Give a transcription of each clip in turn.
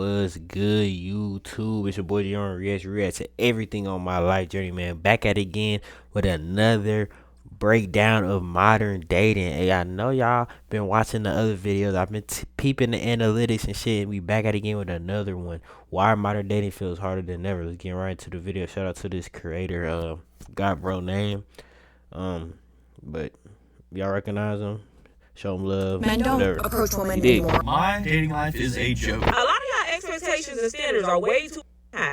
What's good, YouTube? It's your boy JUAN react to everything on my life journey, man. Back at it again with another breakdown of modern dating. Hey, I know y'all been watching the other videos. I've been peeping the analytics and shit. And we back at it again with another one. Why modern dating feels harder than ever. Let's get right into the video. Shout out to this creator. Got bro name. But y'all recognize him? Show him love. Men don't whatever. approach women anymore. My dating life is a joke. A lot of y'all expectations and standards are way too high.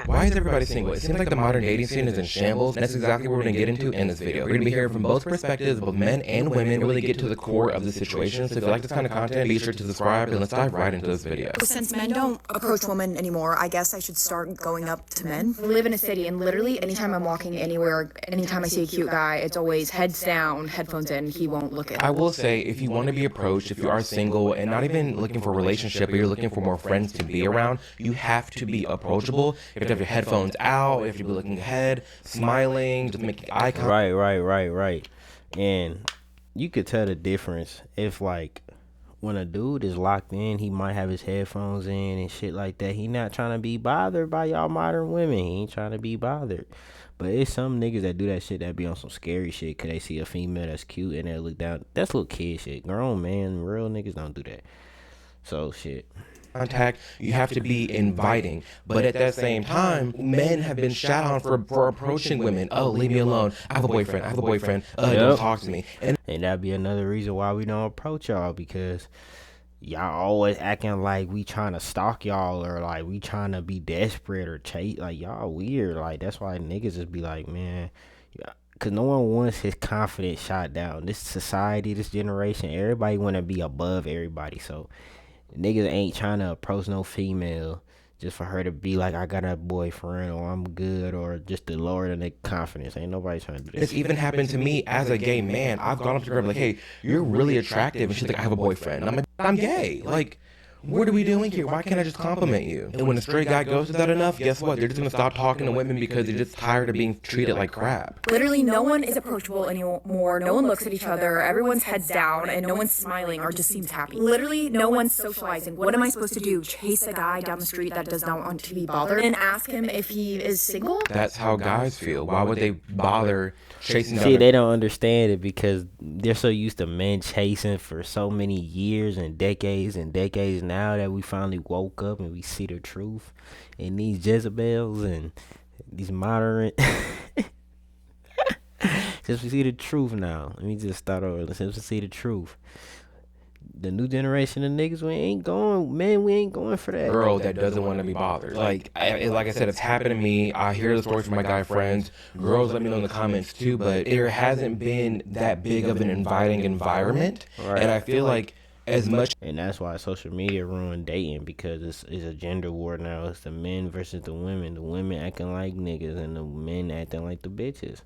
Why is everybody single? It seems like the modern dating scene is in shambles, and that's exactly what we're going to get into in this video. We're going to be hearing from both perspectives, both men and women, and really get to the core of the situation. So if you like this kind of content, be sure to subscribe, and let's dive right into this video. Since men don't approach women anymore, I guess I should start going up to men. I live in a city, and literally anytime I'm walking anywhere, anytime I see a cute guy, it's always heads down, headphones in, he won't look at me. I will say, if you want to be approached, if you are single and not even looking for a relationship, but you're looking for more friends to be around, you have to be approachable. You have to have your headphones out, you have to be looking ahead, smiling, just making eye contact. Right. And you could tell the difference if, like, when a dude is locked in, he might have his headphones in and shit like that. He not trying to be bothered by y'all modern women. He ain't trying to be bothered. But it's some niggas that do that shit that be on some scary shit because they see a female that's cute and they look down. That's little kid shit. Grown man, real niggas don't do that. So, shit. Contact, you have to be inviting, but at that same time, men have been shot on for approaching women. Oh, leave me alone, I have a boyfriend, don't talk to me. And that'd be another reason why we don't approach y'all, because y'all always acting like we trying to stalk y'all or like we trying to be desperate or chase. Like, y'all weird. Like, that's why niggas just be like, man, because no one wants his confidence shot down. This society, this generation, everybody want to be above everybody. So niggas ain't trying to approach no female just for her to be like, I got a boyfriend or I'm good, or just to lower their confidence. Ain't nobody trying to do that. It's even happened to me as a gay man. I've gone up to her like, hey, you're really attractive. And she's like, I have a boyfriend. And I'm like, I'm gay. Like, what are we doing here? Why can't I just compliment you? And when a straight guy goes to that enough, guess what? They're just going to stop talking to women because they're just tired of being treated like crap. Literally no one is approachable anymore, no one looks at each other, everyone's heads down, and no one's smiling or just seems happy. Literally no one's socializing. What am I supposed to do? Chase a guy down the street that does not want to be bothered and ask him if he is single? That's how guys feel. Why would they bother chasing? See, they don't understand it because they're so used to men chasing for so many years and decades now that we finally woke up and we see the truth. And these Jezebels and these modern since we see the truth now, let me just start over. Since we see the truth, the new generation of niggas, we ain't going for that. Girl that doesn't want to be bothered. Like I said, it's happened to me. I hear the stories from my guy friends. Girls let me know in the comments too, but there hasn't been that big of an inviting environment. Right. And I feel like as much, and that's why social media ruined dating, because it's a gender war now. It's the men versus the women acting like niggas and the men acting like the bitches.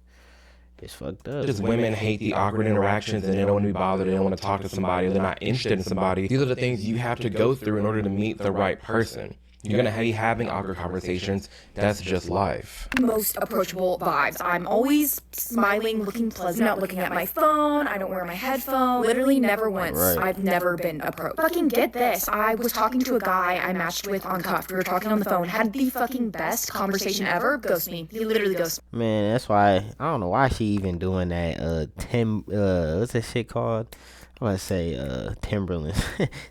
It's fucked up. Just women hate the awkward interactions and they don't want to be bothered. They don't want to talk to somebody. They're not interested in somebody. These are the things you have to go through in order to meet the right person. You're going to be having awkward conversations. That's just life. Most approachable vibes. I'm always smiling, looking pleasant, not looking at my phone. I don't wear my headphones. Literally never once. Right. I've never been approached. Fucking get this. I was talking to a guy I matched with on Cuff. We were talking on the phone. Had the fucking best conversation ever. Ghost me. He literally ghosted me. Man, that's why I don't know why she even doing that. What's that shit called? I say Timberland,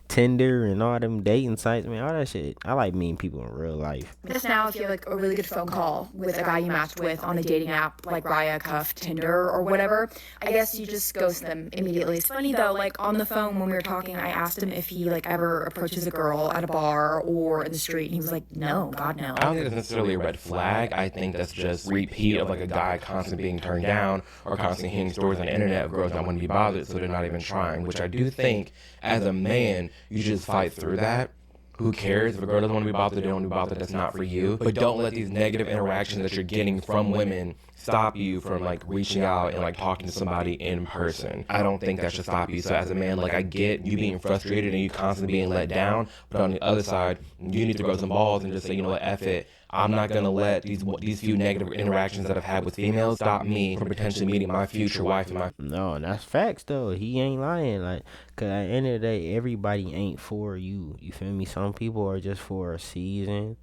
Tinder, and all them dating sites, man, all that shit. I like meeting people in real life. Just now, if you have like a really good phone call with a guy you matched with on a dating app like Raya, Cuff, Tinder, or whatever, I guess you just ghost them immediately. It's funny though, like on the phone when we were talking, I asked him if he like ever approaches a girl at a bar or in the street, and he was like, no, God no. I don't think that's necessarily a red flag. I think that's just repeat of like a guy constantly being turned down or constantly hearing stories on the internet of girls not wanting to be bothered, so they're not even trying. Which I do think, as a man, you just fight through that. Who cares? If a girl doesn't want to be bothered, they don't want to be bothered. That's not for you. But don't let these negative interactions that you're getting from women stop you from like reaching out and like talking to somebody in person. I don't think that should stop you. So as a man, like, I get you being frustrated and you constantly being let down, but on the other side, you need to grow some balls and just say, you know what, F it. I'm not going to let these few negative interactions that I've had with females stop me from potentially meeting my future wife and my... No, and that's facts though. He ain't lying. Like, cause at the end of the day, everybody ain't for you. You feel me? Some people are just for a season,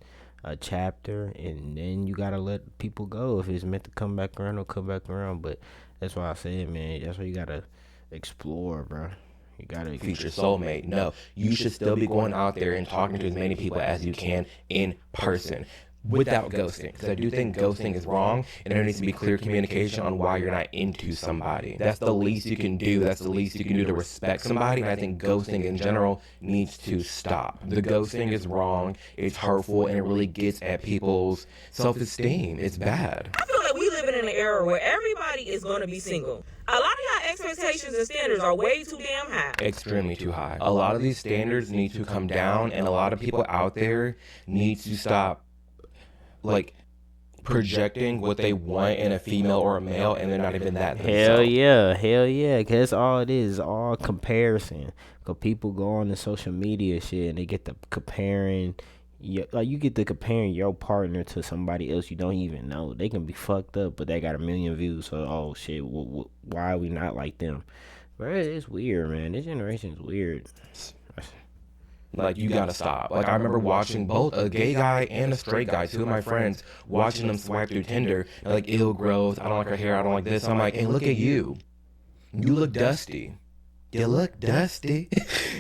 a chapter, and then you gotta let people go. If it's meant to come back around, it'll come back around. But that's why I said, man, that's why you gotta explore, bro. You gotta future soulmate. No, you should still be going out there and talking to as many people as you can in person without ghosting, because I do think ghosting is wrong, and there needs to be clear communication on why you're not into somebody. That's the least you can do. That's the least you can do to respect somebody, and I think ghosting in general needs to stop. The ghosting is wrong, it's hurtful, and it really gets at people's self-esteem. It's bad. I feel like we living in an era where everybody is going to be single. A lot of y'all expectations and standards are way too damn high. Extremely too high. A lot of these standards need to come down, and a lot of people out there need to stop like projecting what they want in a female or a male, and they're not even that themselves. Hell yeah, cause that's all it is, all comparison. Cause people go on the social media shit and they get to comparing, you get to comparing your partner to somebody else you don't even know. They can be fucked up, but they got 1 million views. So oh shit, why are we not like them? Bro, it's weird, man. This generation is weird. Like, you gotta stop. Like, I remember watching both a gay guy and a straight guy, two of my friends, watching them swipe through Tinder, and like, ill growth, I don't like her hair, I don't like this. I'm like, hey, look at you. You look dusty. You look dusty.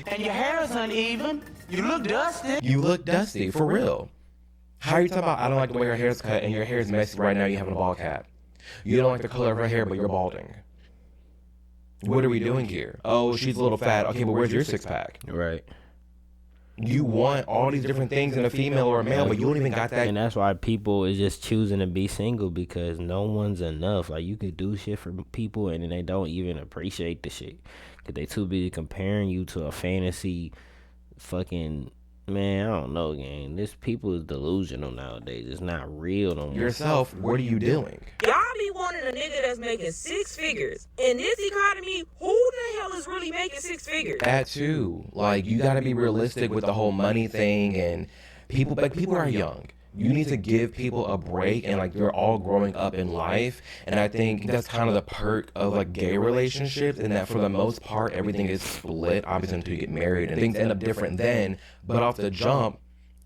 And your hair is uneven. You look dusty. You look dusty, for real. How are you talking about, I don't like the way her hair's cut, and your hair's messy right now, you having a bald cap? You don't like the color of her hair, but you're balding. What are we doing here? Oh, she's a little fat. Okay, but where's your six-pack? Right. You want all these different things in a female or a male, but you don't even got that. And that's why people is just choosing to be single, because no one's enough. Like, you could do shit for people and then they don't even appreciate the shit, because they too busy comparing you to a fantasy fucking... Man, I don't know, gang. This people is delusional nowadays. It's not real no more. Yourself, what are you doing? Y'all be wanting a nigga that's making 6 figures. In this economy, who the hell is really making 6 figures? That too. Like, you gotta be realistic with the whole money thing, and people are young. You need to give people a break, and like, they're all growing up in life, and I think that's kind of the perk of like gay relationships, in that for the most part everything is split, obviously, until you get married, and things end up different then, but off the jump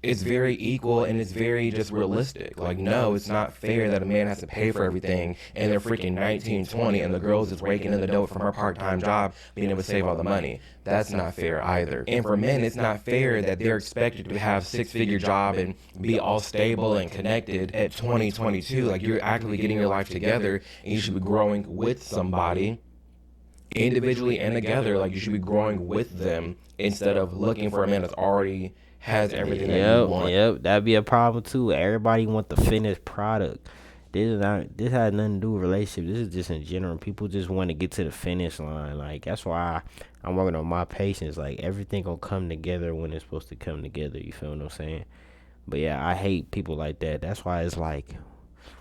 it's very equal and it's very just realistic. Like, no, it's not fair that a man has to pay for everything and they're freaking 19, 20, and the girl's just raking in the dough from her part-time job, being able to save all the money. That's not fair either. And for men, it's not fair that they're expected to have 6-figure job and be all stable and connected at 2022. Like, you're actively getting your life together, and you should be growing with somebody individually and together. Like, you should be growing with them instead of looking for a man that's already has everything that you want. Yep, that'd be a problem too. Everybody want the finished product. This has nothing to do with relationship. This is just in general. People just want to get to the finish line. Like, that's why I'm working on my patience. Like, everything gonna come together when it's supposed to come together. You feel what I'm saying? But yeah, I hate people like that. That's why it's like,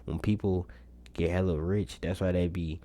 when people get hella rich, that's why they be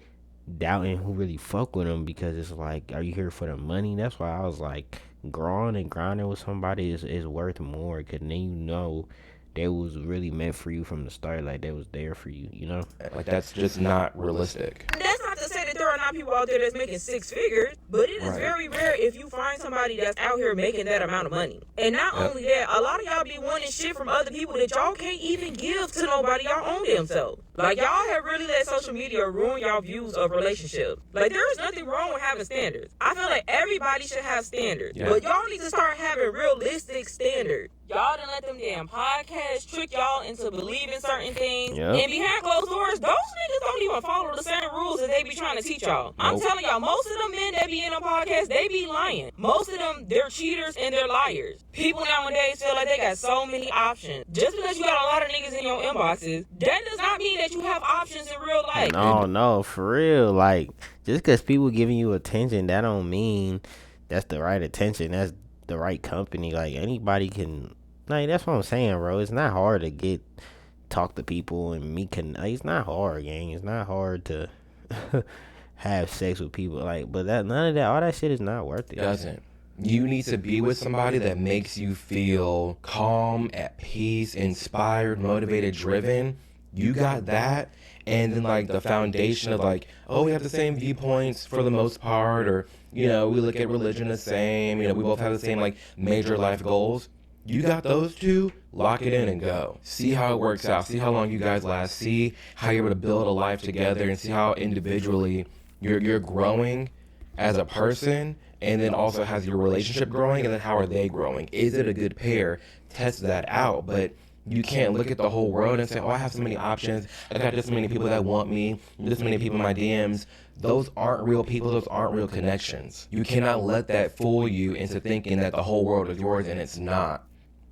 doubting who really fuck with them, because it's like, are you here for the money? That's why I was like, grinding with somebody is worth more, because then you know they was really meant for you from the start. Like, they was there for you, you know? Like, that's just not realistic. That's not to say that there are not people out there that's making 6 figures, but it is very rare if you find somebody that's out here making that amount of money. And not only that, a lot of y'all be wanting shit from other people that y'all can't even give to nobody. Y'all own themselves. Like, y'all have really let social media ruin y'all views of relationships. Like, there is nothing wrong with having standards. I feel like everybody should have standards. But y'all need to start having realistic standards. Y'all done let them damn podcasts trick y'all into believing certain things. And behind closed doors, those niggas don't even follow the same rules that they be trying to teach y'all. I'm telling y'all, most of them men that be in a podcast, they be lying. Most of them, they're cheaters and they're liars. People nowadays feel like they got so many options. Just because you got a lot of niggas in your inboxes, that does not mean that you have options in real life. No, for real. Like, just because people giving you attention, that don't mean that's the right attention. That's the right company. Like, anybody can, like, that's what I'm saying, bro. It's not hard to talk to people and like, it's not hard, gang. It's not hard to have sex with people. Like, but none of that, all that shit is not worth it. Doesn't. You need to be with somebody that makes you feel calm, at peace, inspired, motivated, driven. You got that. And then, like, the foundation of, like, oh, we have the same viewpoints for the most part, or, you know, we look at religion the same, you know, we both have the same, like, major life goals. You got those two, lock it in and go. See how it works out. See how long you guys last. See how you're able to build a life together, and see how individually you're growing as a person, and then also has your relationship growing, and then how are they growing? Is it a good pair? Test that out. But you can't look at the whole world and say, oh, I have so many options. I got this many people that want me, this many people in my DMs. Those aren't real people. Those aren't real connections. You cannot let that fool you into thinking that the whole world is yours, and it's not.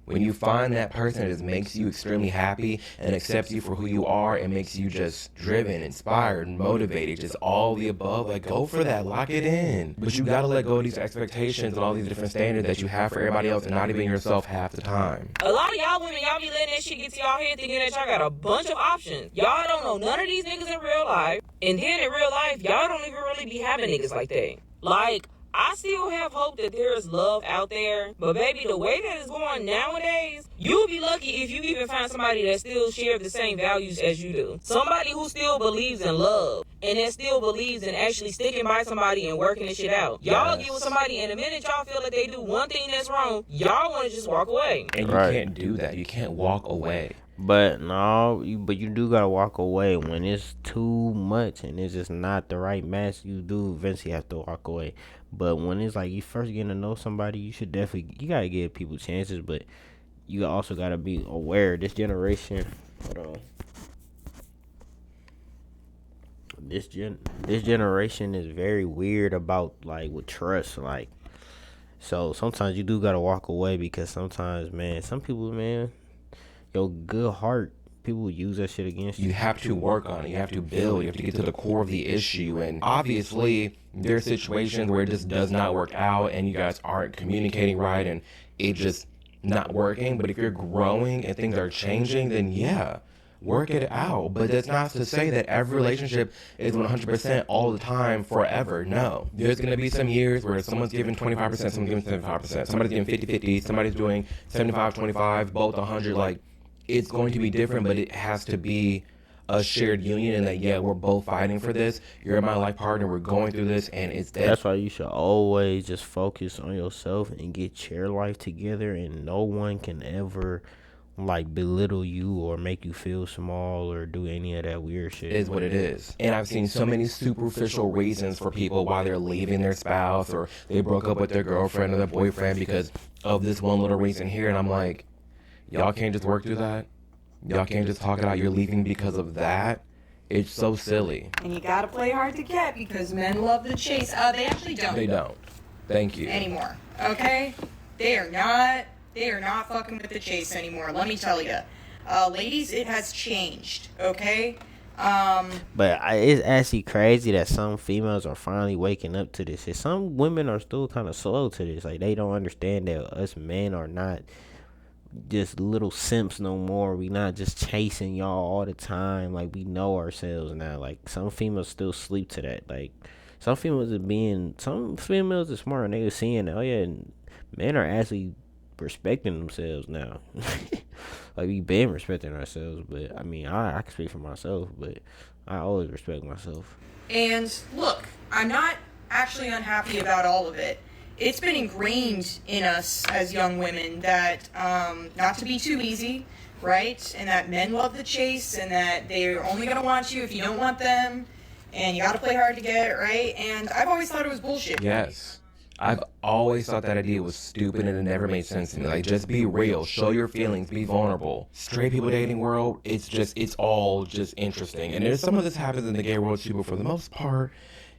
When you find that person that just makes you extremely happy and accepts you for who you are and makes you just driven, inspired, motivated, just all the above, like, go for that, lock it in. But you gotta let go of these expectations and all these different standards that you have for everybody else and not even yourself half the time. A lot of y'all women, y'all be letting that shit get to y'all head thinking that y'all got a bunch of options. Y'all don't know none of these niggas in real life. And then in real life, y'all don't even really be having niggas like that. Like, I still have hope that there is love out there, but baby, the way that it's going nowadays, you'll be lucky if you even find somebody that still shares the same values as you do. Somebody who still believes in love, and that still believes in actually sticking by somebody and working this shit out. Y'all get with somebody, and the minute y'all feel like they do one thing that's wrong, y'all want to just walk away. And you can't do that. You can't walk away. But no, you do gotta walk away when it's too much and it's just not the right match. You do eventually have to walk away. But when it's like you first getting to know somebody, you gotta give people chances. But you also gotta be aware. This generation, this generation is very weird about, like, with trust. Like, so sometimes you do gotta walk away because sometimes, man, some people, man, your good heart, people use that shit against you. You have to work on it. You have to build. You have to get to the core of the issue. And obviously, there are situations where it just does not work out and you guys aren't communicating right and it just not working. But if you're growing and things are changing, then yeah, work it out. But that's not to say that every relationship is 100% all the time forever. No. There's going to be some years where someone's giving 25%, someone's giving 75%. Somebody's giving 50-50, somebody's doing 75-25, both 100. Like, it's going to be different, but it has to be a shared union and that, yeah, we're both fighting for this. You're my life partner. We're going through this, and it's that. That's why you should always just focus on yourself and get your life together, and no one can ever, like, belittle you or make you feel small or do any of that weird shit. It is what it is. And I've seen so many superficial reasons for people why they're leaving their spouse or they broke up with their girlfriend or their boyfriend because of this one little reason here, and I'm like, y'all can't just work through that? Y'all can't just talk it out? You're leaving because of that? It's so silly. And you gotta play hard to get because men love the chase. They actually don't. They don't. Thank you. Anymore. Okay? They are not fucking with the chase anymore. Let me tell you. Ladies, it has changed. Okay? But it's actually crazy that some females are finally waking up to this. And some women are still kind of slow to this. Like, they don't understand that us men are not just little simps no more. We not just chasing y'all all the time. Like, we know ourselves now. Like, some females still sleep to that. Like, some females are smart and they are seeing that, oh yeah, men are actually respecting themselves now. Like, we been respecting ourselves, but I mean, I can speak for myself, but I always respect myself. And look, I'm not actually unhappy about all of it. It's been ingrained in us as young women that not to be too easy, right? And that men love the chase and that they're only going to want you if you don't want them. And you got to play hard to get it, right? And I've always thought it was bullshit. Yes. I've always thought that idea was stupid and it never made sense to me. Like, just be real. Show your feelings. Be vulnerable. Straight people dating world, it's all just interesting. And there's some of this happens in the gay world too, but for the most part,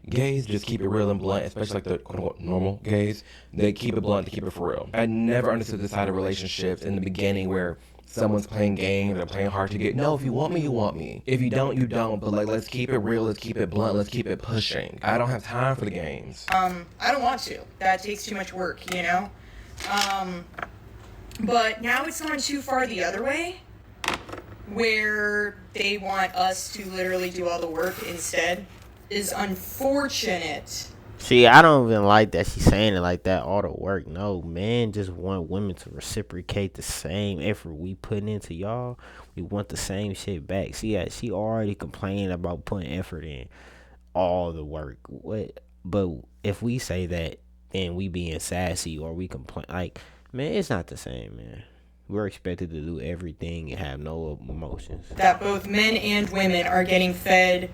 gays just keep it real and blunt, especially like the quote-unquote normal gays. They keep it blunt to keep it for real. I never understood this side of relationships in the beginning where someone's playing games, they're playing hard to get. No, if you want me, you want me. If you don't, you don't. But like, let's keep it real, let's keep it blunt, let's keep it pushing. I don't have time for the games. I don't want to. That takes too much work, you know? But now it's gone too far the other way, where they want us to literally do all the work instead. Is unfortunate, See, I don't even like that she's saying it like that. All the work, no, men just want women to reciprocate the same effort we putting into y'all. We want the same shit back. See, she already complaining about putting effort in all the work. What? But if we say that, then we being sassy or we complain. Like, man, it's not the same, man. We're expected to do everything and have no emotions. That both men and women are getting fed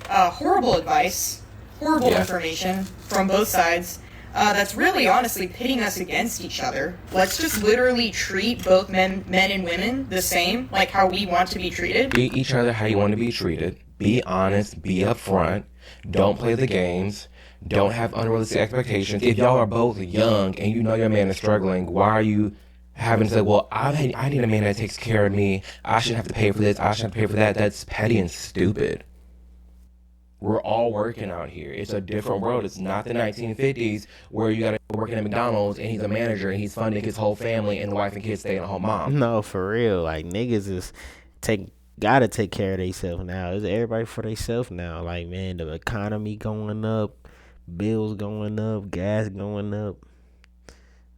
horrible advice, horrible information from both sides. That's really honestly pitting us against each other. Let's just literally treat both men and women the same, like how we want to be treated. Treat each other how you want to be treated. Be honest. Be upfront. Don't play the games. Don't have unrealistic expectations. If y'all are both young and you know your man is struggling, why are you having to say, well, I need a man that takes care of me. I shouldn't have to pay for this. I shouldn't have to pay for that. That's petty and stupid. We're all working out here. It's a different world. It's not the 1950s where you got to work at McDonald's and he's a manager and he's funding his whole family and wife and kids staying at home mom. No, for real. Like, niggas is gotta take care of themselves now. It's everybody for themselves now. Like, man, the economy going up, bills going up, gas going up.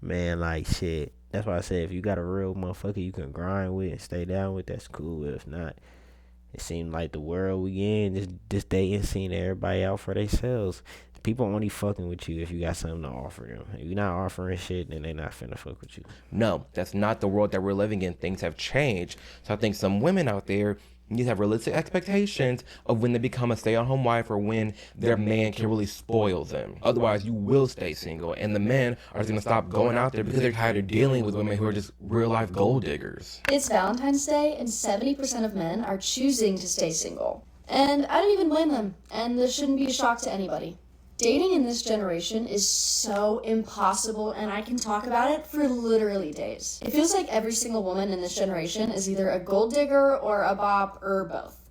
Man, like, shit. That's why I said if you got a real motherfucker you can grind with and stay down with, that's cool. If not, it seemed like the world we in, this dating scene, everybody out for themselves. People only fucking with you if you got something to offer them. If you're not offering shit, then they not finna fuck with you. No, that's not the world that we're living in. Things have changed. So I think some women out there need to have realistic expectations of when they become a stay-at-home wife or when their man can really spoil them. Otherwise, you will stay single, and the men are just gonna stop going out there because they're tired of dealing with women who are just real-life gold diggers. It's Valentine's Day, and 70% of men are choosing to stay single. And I don't even blame them, and this shouldn't be a shock to anybody. Dating in this generation is so impossible, and I can talk about it for literally days. It feels like every single woman in this generation is either a gold digger or a bop or both.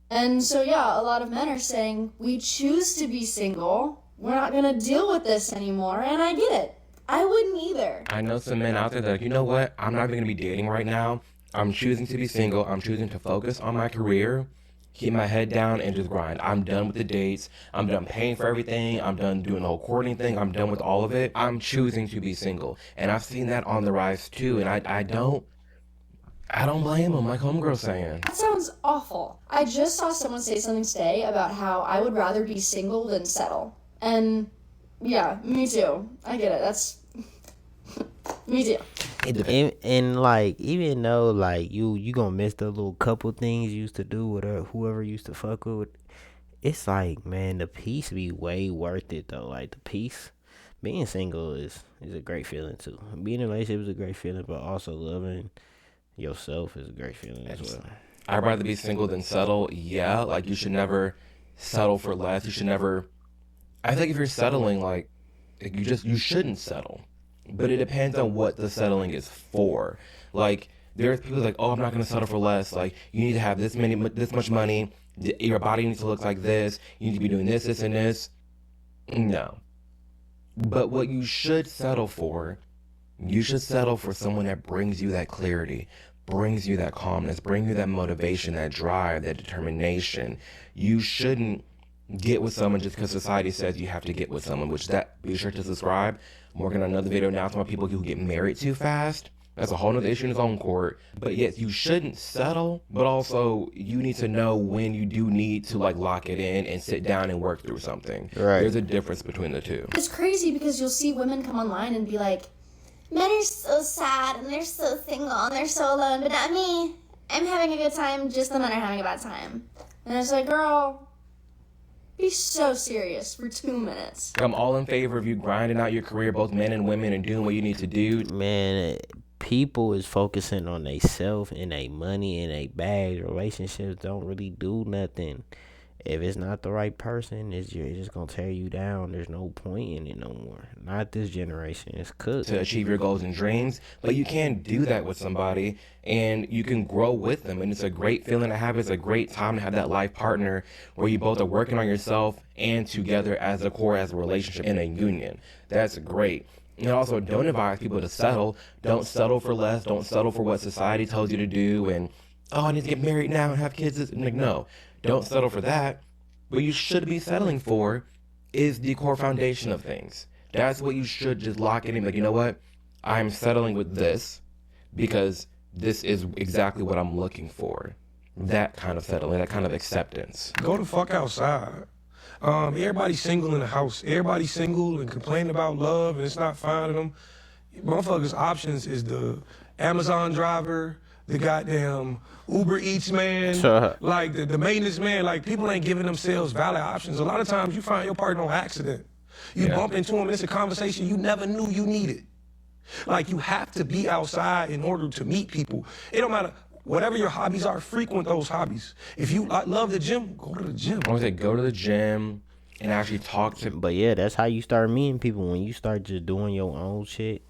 And so yeah, a lot of men are saying, we choose to be single, we're not gonna deal with this anymore, and I get it. I wouldn't either. I know some men out there that are like, you know what, I'm not even gonna be dating right now. I'm choosing to be single. I'm choosing to focus on my career, keep my head down, and just grind. I'm done with the dates. I'm done paying for everything. I'm done doing the whole courting thing. I'm done with all of it. I'm choosing to be single. And I've seen that on the rise too. And I don't blame them, like homegirl's saying. That sounds awful. I just saw someone say something today about how I would rather be single than settle. And yeah, me too. I get it. That's me too. And like, even though like you gonna miss the little couple things you used to do with whoever used to fuck with, it's like, man, the peace be way worth it though. Like, the peace, being single is a great feeling too. Being in a relationship is a great feeling, but also loving yourself is a great feeling as well. I'd rather be single than settle. Yeah, like, you should never settle for less. You should never. I think if you're settling, like you shouldn't settle. But it depends on what the settling is for. Like, there's people like, oh, I'm not going to settle for less. Like, you need to have this much money. Your body needs to look like this. You need to be doing this, this, and this. No. But what you should settle for someone that brings you that clarity, brings you that calmness, brings you that motivation, that drive, that determination. You shouldn't get with someone just because society says you have to get with someone, which be sure to subscribe. I'm working on another video now talking about people who get married too fast. That's a whole nother issue in its own court. But yes, you shouldn't settle, but also you need to know when you do need to like lock it in and sit down and work through something. Right. There's a difference between the two. It's crazy because you'll see women come online and be like, men are so sad and they're so single and they're so alone, but not me. I'm having a good time, just the men are having a bad time. And it's like, girl, be so serious for 2 minutes. I'm all in favor of you grinding out your career, both men and women, and doing what you need to do. Man, people is focusing on they self and they money and they bags. Relationships don't really do nothing. If it's not the right person, it's just gonna tear you down. There's no point in it no more. Not this generation. It's cooked. To achieve your goals and dreams, but you can do that with somebody and you can grow with them, and it's a great feeling to have. It's a great time to have that life partner where you both are working on yourself and together as a core, as a relationship in a union. That's great. And also, don't advise people to settle. Don't settle for less. Don't settle for what society tells you to do and, oh, I need to get married now and have kids. Like, no, don't settle for that. What you should be settling for is the core foundation of things. That's what you should just lock in and be like, you know what? I'm settling with this because this is exactly what I'm looking for. That kind of settling, that kind of acceptance. Go the fuck outside. Everybody's single in the house. Everybody's single and complaining about love and it's not finding them. Motherfuckers' options is the Amazon driver, the goddamn Uber Eats man, like the maintenance man. Like, people ain't giving themselves valid options. A lot of times you find your partner on accident. You bump into him and it's a conversation you never knew you needed. Like, you have to be outside in order to meet people. It don't matter. Whatever your hobbies are, frequent those hobbies. If you love the gym, go to the gym. I would say go to the gym and actually talk to. But yeah, that's how you start meeting people, when you start just doing your own shit.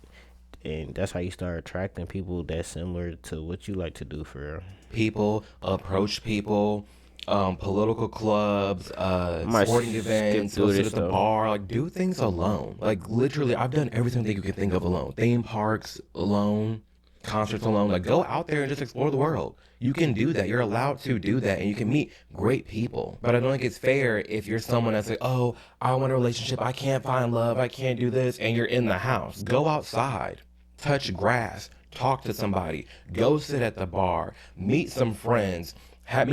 And that's how you start attracting people that's similar to what you like to do, for real. People, approach people, political clubs, sporting events, go sit at the bar, like, do things alone. Like, literally, I've done everything that you can think of alone. Theme parks alone, concerts alone. Like, go out there and just explore the world. You can do that. You're allowed to do that, and you can meet great people. But I don't think it's fair if you're someone that's like, oh, I want a relationship, I can't find love, I can't do this, and you're in the house. Go outside. Touch grass, talk to somebody, go sit at the bar, meet some friends, and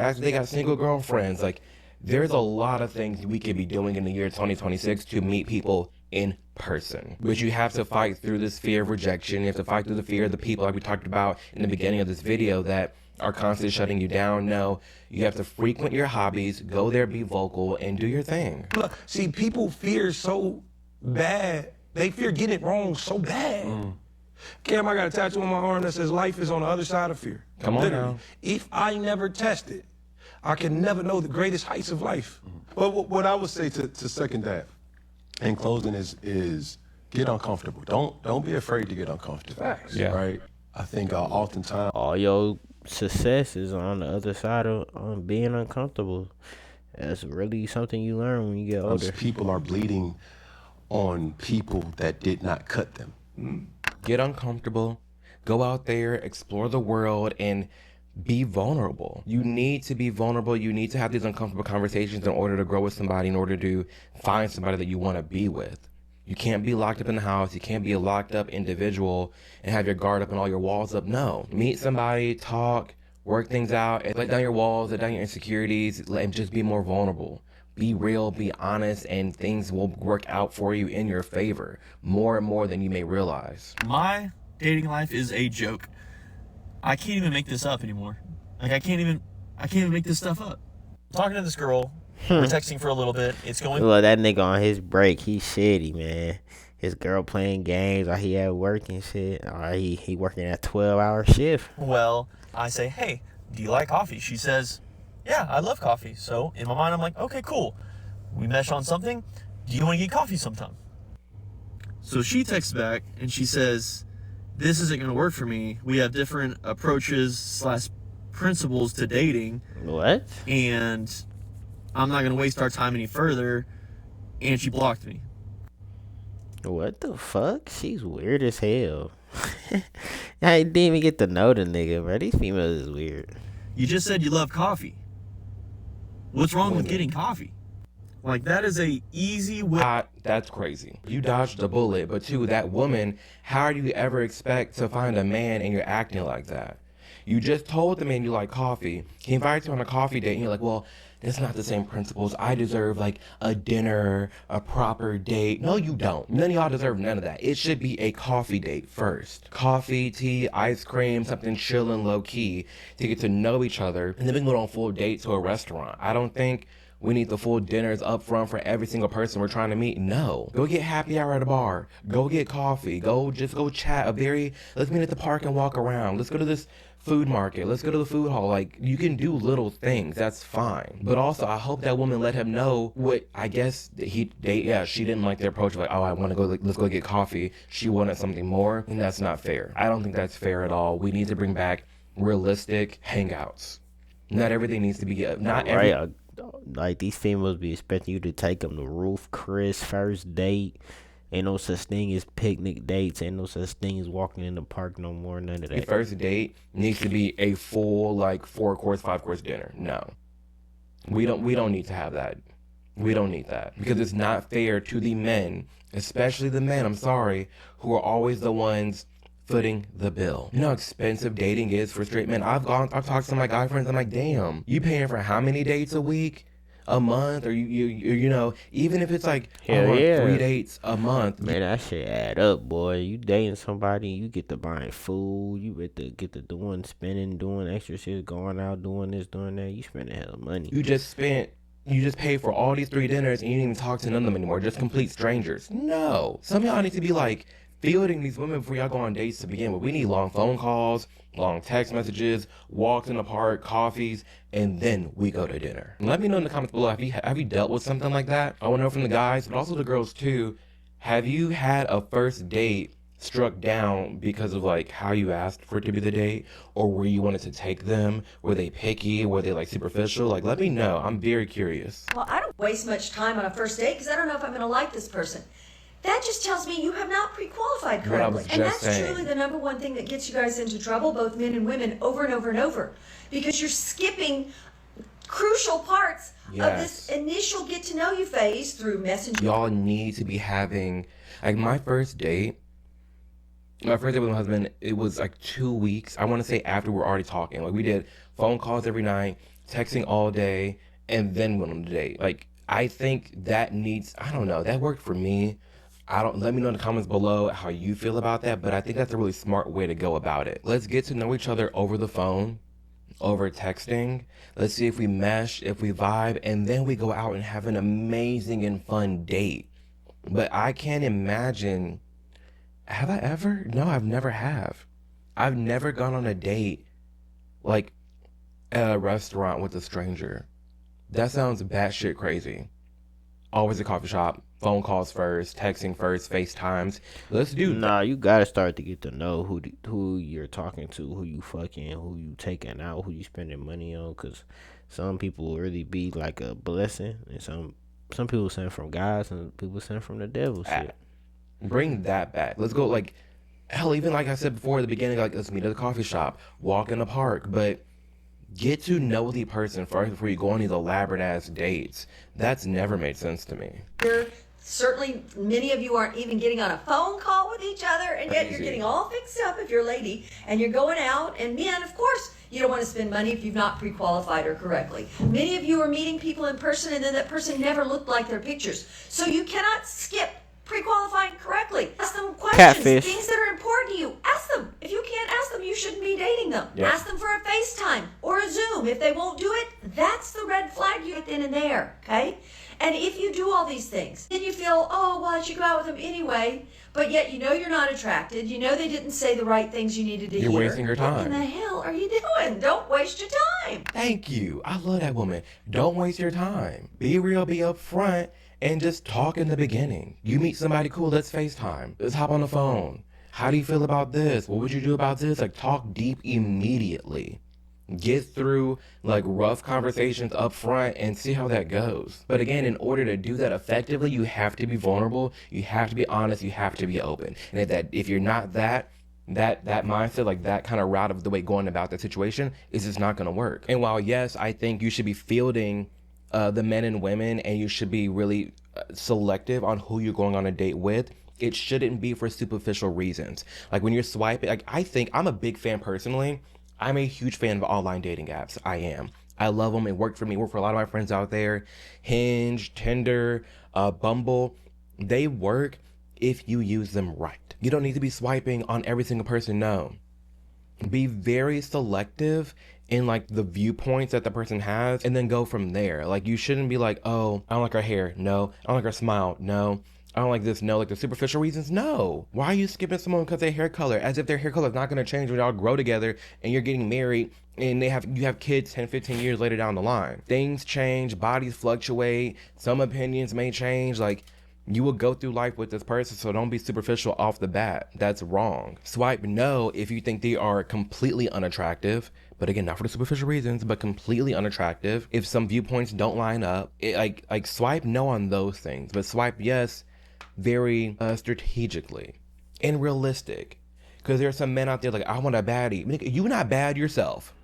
ask if they got single girlfriends. Like, there's a lot of things we could be doing in the year 2026 to meet people in person. But you have to fight through this fear of rejection. You have to fight through the fear of the people, like we talked about in the beginning of this video, that are constantly shutting you down. No, you have to frequent your hobbies, go there, be vocal, and do your thing. Look, see, people fear so bad. They fear getting it wrong so bad. Cam, I got a tattoo on my arm that says life is on the other side of fear. Come on now. If I never test it, I can never know the greatest heights of life. Well, what I would say to second that in closing is get uncomfortable. Don't be afraid to get uncomfortable. Facts. Yeah. Right? I think oftentimes All your success is on the other side of being uncomfortable. That's really something you learn when you get older. people are bleeding on people that did not cut them. Get uncomfortable, go out there, explore the world, and be vulnerable. You need to be vulnerable. You need to have these uncomfortable conversations in order to grow with somebody, in order to find somebody that you want to be with. You can't be locked up in the house. You can't be a locked up individual and have your guard up and all your walls up. No. Meet somebody, talk, work things out, and let down your walls, let down your insecurities, and just be more vulnerable. Be real, be honest, and things will work out for you in your favor more and more than you may realize. My dating life is a joke. I can't even make this up anymore. Like, I can't even make this stuff up. Talking to this girl, we're texting for a little bit. It's going. Well, that nigga on his break, he shitty, man. His girl playing games, or he at work and shit, or he working a 12-hour shift. Well, I say, hey, do you like coffee? She says, yeah, I love coffee. So in my mind, I'm like, okay, cool. We mesh on something. Do you want to get coffee sometime? So she texts back and she says, this isn't going to work for me. We have different approaches / principles to dating. What? And I'm not going to waste our time any further. And she blocked me. What the fuck? She's weird as hell. I didn't even get to know the nigga, bro. These females is weird. You just said you love coffee. What's wrong with getting coffee? Like, that is a easy way. That's crazy. You dodged a bullet, but two, that woman, how do you ever expect to find a man and you're acting like that? You just told the man you like coffee. He invites you on a coffee date and you're like, well, that's not the same principles. I deserve like a dinner, a proper date. No, you don't. None of y'all deserve none of that. It should be a coffee date first. Coffee, tea, ice cream, something chill and low key to get to know each other. And then we can go on a full date to a restaurant. I don't think we need the full dinners up front for every single person we're trying to meet. No. Go get happy hour at a bar. Go get coffee. Go chat. Let's meet at the park and walk around. Let's go to this food market. Let's go to the food hall. Like, you can do little things. That's fine. But also, I hope that woman let him know what, I guess, she didn't like their approach. Like, oh, I want to go, let's go get coffee. She wanted something more. And that's not fair. I don't think that's fair at all. We need to bring back realistic hangouts. Not everything needs to be, like, these females be expecting you to take them to Roof Chris first date. Ain't no such thing as picnic dates. Ain't no such thing as walking in the park no more. None of that. The first date needs to be a full, like, 4-course, 5-course dinner. No. We don't need to have that. We don't need that because it's not fair to the men, especially the men, I'm sorry, who are always the ones footing the bill. You know how expensive dating is for straight men? I've talked to my guy friends, I'm like, damn, you paying for how many dates a week? A month? Or you know, even if it's like, Hell yeah. 3 dates a month. Man, that shit add up, boy. You dating somebody, you get to buying food, you get to doing, spending, doing extra shit, going out, doing this, doing that. You spending hell of money. You just paid for all these 3 dinners and you didn't even talk to none of them anymore. Just complete strangers. No. Some of y'all need to be like fielding these women before y'all go on dates to begin with. We need long phone calls, long text messages, walks in the park, coffees, and then we go to dinner. And let me know in the comments below, have you dealt with something like that? I want to know from the guys, but also the girls too. Have you had a first date struck down because of like how you asked for it to be the date, or where you wanted to take them? Were they picky? Were they like superficial? Like, let me know. I'm very curious. Well, I don't waste much time on a first date because I don't know if I'm going to like this person. That just tells me you have not pre-qualified correctly. And that's truly the number one thing that gets you guys into trouble, both men and women, over and over and over. Because you're skipping crucial parts of this initial get-to-know-you phase through messenger. Y'all need to be having, like my first date with my husband, it was like 2 weeks. I want to say after we're already talking. Like we did phone calls every night, texting all day, and then went on the date. Like I think that needs, I don't know, that worked for me. Let me know in the comments below how you feel about that, but I think that's a really smart way to go about it. Let's get to know each other over the phone, over texting. Let's see if we mesh, if we vibe, and then we go out and have an amazing and fun date. But I can't imagine, have I ever? No, I've never have. I've never gone on a date like at a restaurant with a stranger. That sounds batshit crazy. Always a coffee shop. Phone calls first, texting first, FaceTimes. Let's do that. Nah, you gotta start to get to know who you're talking to, who you fucking, who you taking out, who you spending money on. Cause some people really be like a blessing, and some people send from God, some people send from the devil. Shit. Bring that back. Let's go like, hell, even like I said before at the beginning, like let's meet at a coffee shop, walk in the park, but get to know the person first before you go on these elaborate ass dates. That's never made sense to me. Certainly, many of you aren't even getting on a phone call with each other, and yet you're getting all fixed up if you're a lady, and you're going out, and men, of course, you don't want to spend money if you've not pre-qualified her correctly. Many of you are meeting people in person, and then that person never looked like their pictures. So you cannot skip pre-qualifying correctly. Ask them questions, Catfish. things that are important to you. Ask them. If you can't ask them, you shouldn't be dating them. Yep. Ask them for a FaceTime or a Zoom. If they won't do it, that's the red flag you get then and there, okay? And if you do all these things, then you feel, oh, well, I should go out with them anyway, but yet you know you're not attracted. You know they didn't say the right things you needed to hear. You're wasting your time. What in the hell are you doing? Don't waste your time. Thank you. I love that woman. Don't waste your time. Be real, be upfront, and just talk in the beginning. You meet somebody cool, let's FaceTime. Let's hop on the phone. How do you feel about this? What would you do about this? Like, talk deep immediately. Get through like rough conversations up front and see how that goes. But again, in order to do that effectively, you have to be vulnerable, you have to be honest, you have to be open. And if you're not that mindset, like that kind of route of the way going about the situation, is just not going to work. And while yes, I think you should be fielding the men and women, and you should be really selective on who you're going on a date with, it shouldn't be for superficial reasons. Like when you're swiping, like I think I'm a big fan personally. I'm a huge fan of online dating apps. I am. I love them. It worked for me. Worked for a lot of my friends out there. Hinge, Tinder, Bumble. They work if you use them right. You don't need to be swiping on every single person. No. Be very selective in like the viewpoints that the person has, and then go from there. Like you shouldn't be like, oh, I don't like her hair. No. I don't like her smile. No. I don't like this. No. Like the superficial reasons. No. Why are you skipping someone because their hair color? As if their hair color is not going to change when y'all grow together and you're getting married and you have kids 10, 15 years later down the line. Things change. Bodies fluctuate. Some opinions may change. Like you will go through life with this person, so don't be superficial off the bat. That's wrong. Swipe no if you think they are completely unattractive. But again, not for the superficial reasons, but completely unattractive. If some viewpoints don't line up, like swipe no on those things. But swipe yes very strategically and realistic. Because there are some men out there like, I want a baddie. Nigga, you not bad yourself.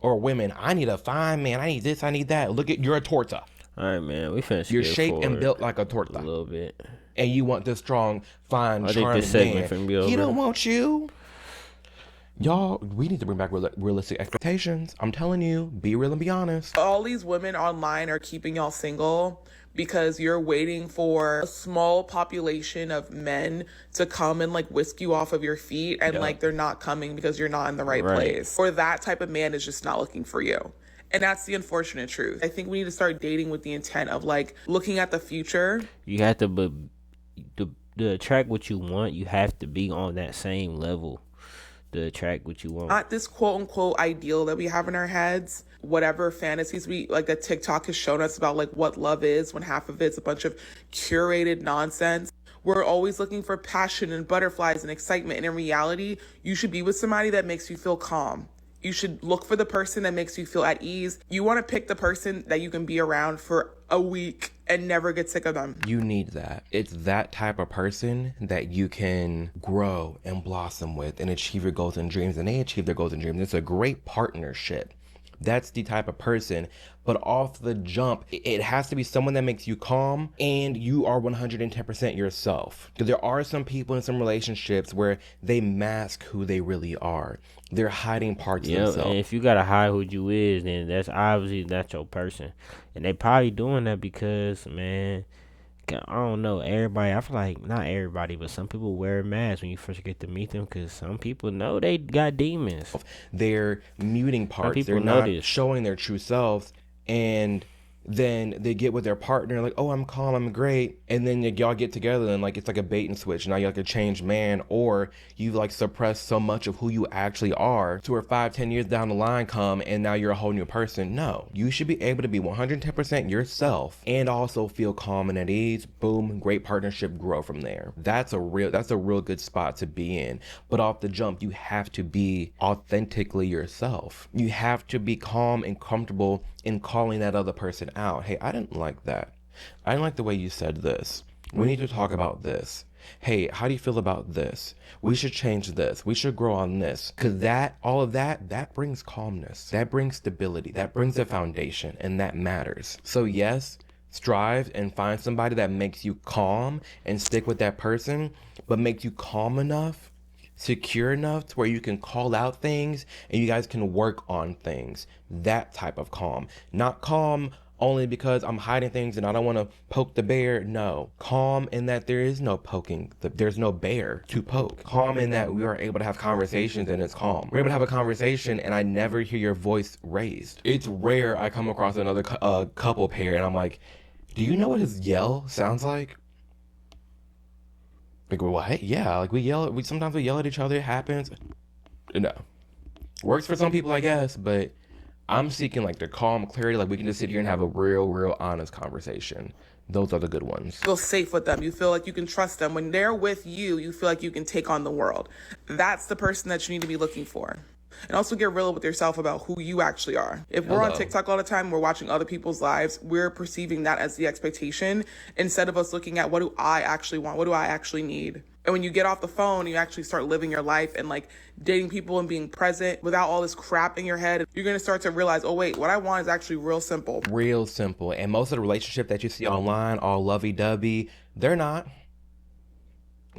Or women, I need a fine man. I need this, I need that. Look at, you're a torta. All right, man. We finna You're skip shaped and forward built like a a torta. little bit. And you want this strong, fine, I think charming this segment man. finna be over. He don't want you. Y'all, we need to bring back realistic expectations. I'm telling you, be real and be honest. All these women online are keeping y'all single because you're waiting for a small population of men to come and like whisk you off of your feet, and like they're not coming because you're not in the right place. Or that type of man is just not looking for you. And that's the unfortunate truth. I think we need to start dating with the intent of like looking at the future. You have to, to attract what you want, you have to be on that same level to attract what you want. Not this quote unquote ideal that we have in our heads, whatever fantasies we like that TikTok has shown us about like what love is, when half of it's a bunch of curated nonsense. We're always looking for passion and butterflies and excitement. And in reality, you should be with somebody that makes you feel calm. You should look for the person that makes you feel at ease. You want to pick the person that you can be around for a week and never get sick of them. You need that. It's that type of person that you can grow and blossom with and achieve your goals and dreams, and they achieve their goals and dreams. It's a great partnership. That's the type of person. But off the jump, it has to be someone that makes you calm and you are 110% yourself. Because there are some people in some relationships where they mask who they really are. They're hiding parts of themselves. And if you gotta hide who you is, then that's obviously not your person. And they probably doing that because, man, I don't know, everybody, I feel like, not everybody, but some people wear masks when you first get to meet them because some people know they got demons. They're muting parts. They're know not this. showing their true selves. And then they get with their partner like, oh, I'm calm, I'm great. And then y'all get together and like it's like a bait and switch. Now you're like a changed man, or you've like suppressed so much of who you actually are to where 5-10 years down the line come and now you're a whole new person. No, you should be able to be 110% yourself and also feel calm and at ease. Boom, great partnership, grow from there. That's a real good spot to be in. But off the jump, you have to be authentically yourself. You have to be calm and comfortable in calling that other person out. Hey, I didn't like that. I didn't like the way you said this. We need to talk about this. Hey, how do you feel about this? We should change this. We should grow on this. Because all of that brings calmness. That brings stability. That brings a foundation. And that matters. So yes, strive and find somebody that makes you calm and stick with that person, but makes you calm enough, secure enough to where you can call out things and you guys can work on things. That type of calm. Not calm only because I'm hiding things and I don't want to poke the bear. No. Calm in that there is no poking. There's no bear to poke. Calm in that we are able to have conversations and it's calm. We're able to have a conversation and I never hear your voice raised. It's rare I come across another couple pair and I'm like, do you know what his yell sounds like? Like, what? Yeah, like sometimes we yell at each other. It happens. No. Works for some people, I guess, but I'm seeking like the calm clarity. Like we can just sit here and have a real honest conversation. Those are the good ones. You feel safe with them. You feel like you can trust them. When they're with you, you feel like you can take on the world. That's the person that you need to be looking for. And also get real with yourself about who you actually are. If we're on TikTok all the time, we're watching other people's lives, we're perceiving that as the expectation instead of us looking at what do I actually want? What do I actually need? And when you get off the phone, you actually start living your life and like dating people and being present without all this crap in your head, you're going to start to realize, oh wait, what I want is actually real simple. Real simple. And most of the relationships that you see online, all lovey-dovey, they're not.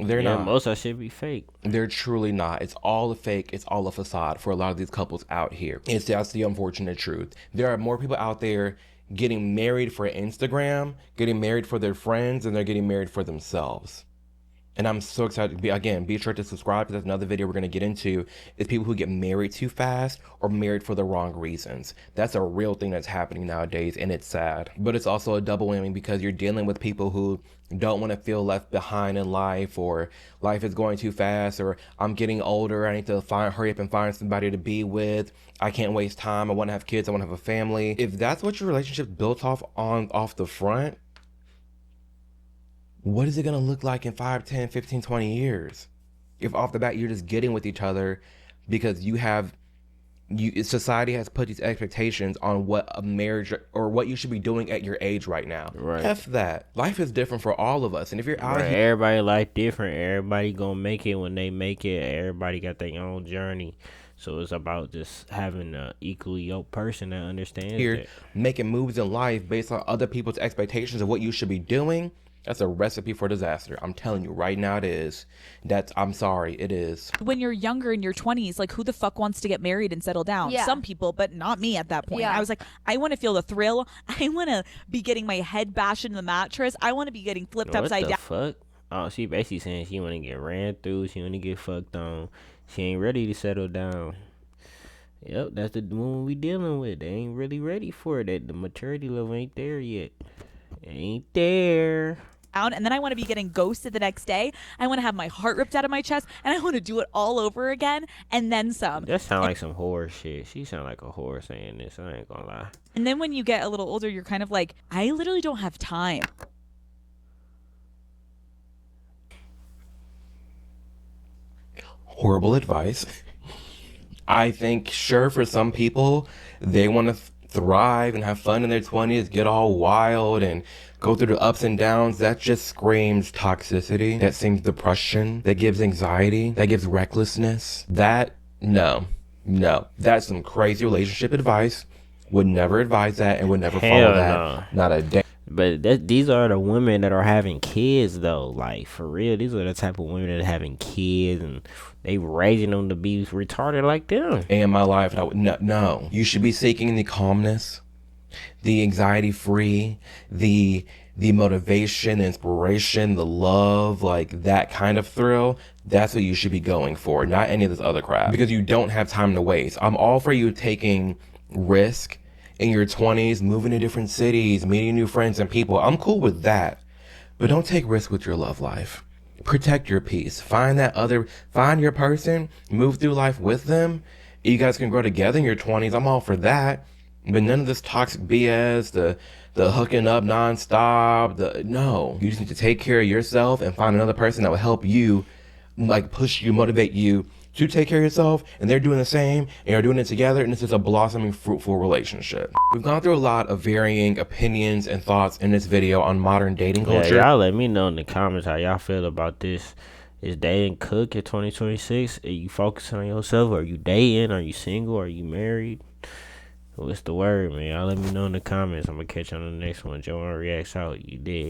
They're not. Most of that shit be fake. They're truly not. It's all a fake. It's all a facade for a lot of these couples out here. That's the unfortunate truth. There are more people out there getting married for Instagram, getting married for their friends, and they're getting married for themselves. And I'm so excited. Be sure to subscribe because that's another video we're going to get into is people who get married too fast or married for the wrong reasons. That's a real thing that's happening nowadays, and it's sad. But it's also a double whammy because you're dealing with people who don't want to feel left behind in life, or life is going too fast, or I'm getting older, I need to hurry up and find somebody to be with. I can't waste time. I want to have kids. I want to have a family. If that's what your relationship's built off the front, what is it going to look like in 5, 10, 15, 20 years? If off the bat you're just getting with each other because society has put these expectations on what a marriage or what you should be doing at your age right now. Right. F that. Life is different for all of us. And if you're out here, everybody life different. Everybody gonna make it when they make it. Everybody got their own journey. So it's about just having a equally yoked person that understands Here, that. making moves in life based on other people's expectations of what you should be doing, that's a recipe for disaster. I'm telling you right now, it is. I'm sorry, it is. When you're younger in your 20s, like, who the fuck wants to get married and settle down? Yeah. Some people, but not me at that point. Yeah. I was like, I want to feel the thrill. I want to be getting my head bashed in the mattress. I want to be getting flipped upside down. What the fuck? Oh, she basically saying she want to get ran through. She want to get fucked on. She ain't ready to settle down. Yep, that's the woman we dealing with. They ain't really ready for it. The maturity level ain't there yet. Ain't there. And then I want to be getting ghosted the next day. I want to have my heart ripped out of my chest, and I want to do it all over again, and then some. That sound like some horror shit. She sound like a whore saying this. I ain't gonna lie. And then when you get a little older, you're kind of like, I literally don't have time. Horrible advice. I think, sure, for some people, they want to thrive and have fun in their 20s, get all wild and go through the ups and downs. That just screams toxicity. That screams depression. That gives anxiety. That gives recklessness. No. That's some crazy relationship advice. Would never advise that and would never follow that. No. Not a day. But these are the women that are having kids, though. Like, for real, these are the type of women that are having kids, and they raising them to be retarded like them. In my life, no. You should be seeking the calmness, the anxiety-free, the motivation, inspiration, the love, like that kind of thrill. That's what you should be going for, not any of this other crap. Because you don't have time to waste. I'm all for you taking risk in your 20s, moving to different cities, meeting new friends and people. I'm cool with that. But don't take risks with your love life. Protect your peace. Find your person, move through life with them. You guys can grow together in your 20s. I'm all for that. But none of this toxic BS, the hooking up nonstop, no. You just need to take care of yourself and find another person that will help you, like push you, motivate you to take care of yourself, and they're doing the same, and you're doing it together, and this is a blossoming, fruitful relationship. We've gone through a lot of varying opinions and thoughts in this video on modern dating culture. Yeah, y'all let me know in the comments how y'all feel about this. Is dating cook in 2026? Are you focusing on yourself? Are you dating? Are you single? Are you married? What's the word, man? Y'all let me know in the comments. I'm gonna catch you on the next one. JUAN Reacts out. You dig?